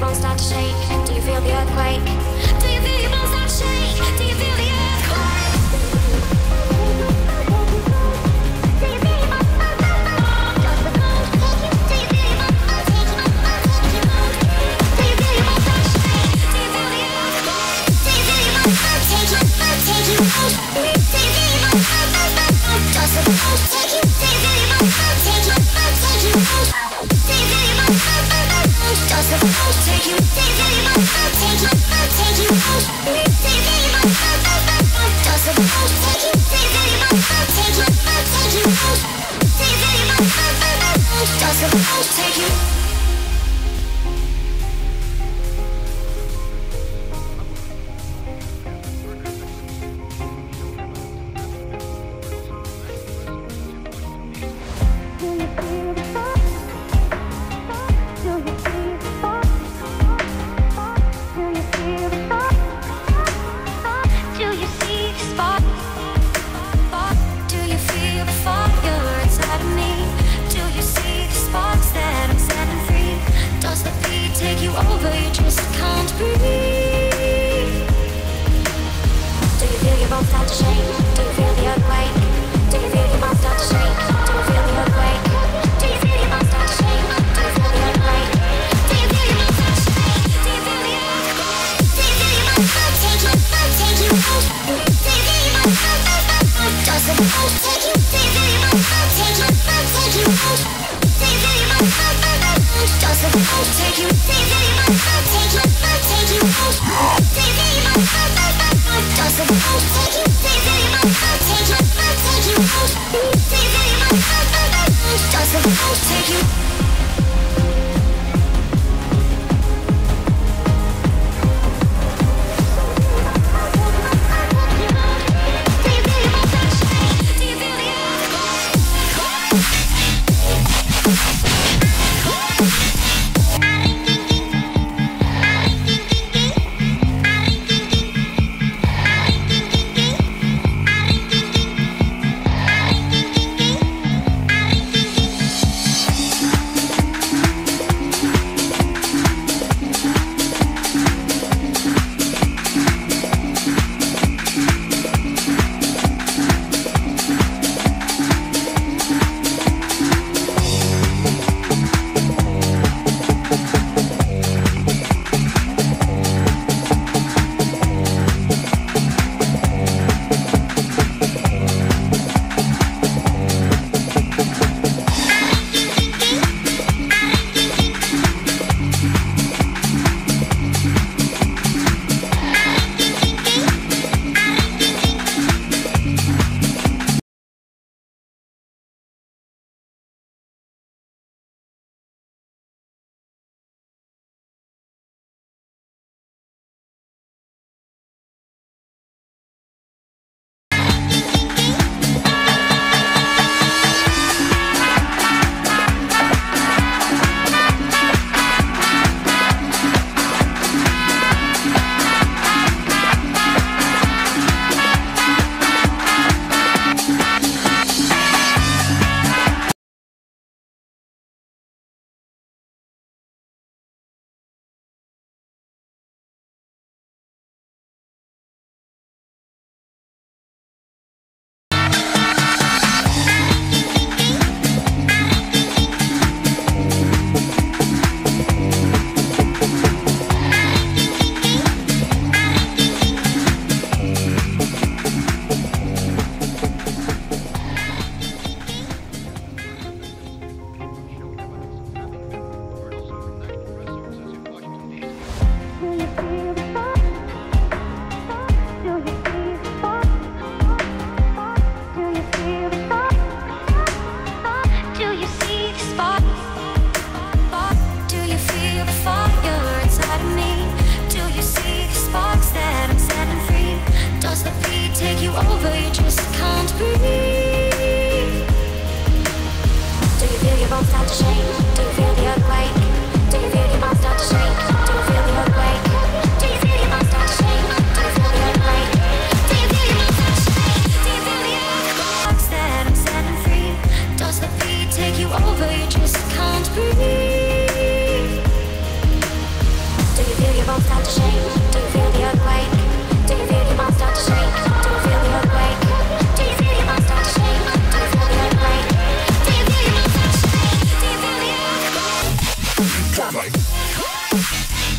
bones start to shake? Do you feel the earthquake? Do you feel your bones start to shake? Do you feel the earthquake? Do you feel your bones start to shake? Does the bones take you? Do you feel your bones start to shake? Do you feel your bones start to shake? Do you feel the earthquake? Do you feel your bones start to take you? Take you out? Do you feel your bones start to shake? Does the bones take you? Do you feel your bones start to take you? Take you out? Do you feel your bones start to shake? Does the bones take you? Do you feel your bones start to take you? Take you out? Do you feel your bones start to shake? Does the bones take you? Do you feel your bones start to take you? Take you out? Do you feel your bones start to shake? Does the bones take you? Over, you just can't breathe. Do you feel your bones start to shake? Do you feel the earthquake? Do you feel your bones start to shake? Do you feel the earthquake? Do you feel your bones start to shake? Do you feel the earthquake? Do you feel your bones start to shake? Do you feel the earthquake? Do you feel your bones start to take you? Take you out? Do you feel your bones start to shake? Does the bones take you? Do you feel your bones start to take you? Take you out? Do you feel your bones start to shake? Does the bones take you? Do you feel your bones start to take you? Take you out? Do you feel your bones start to shake? Does the bones take you? Do you feel your bones start to take you? Take you out? Do you feel your bones start to shake? Does the bones take you? Ding ding Sparring.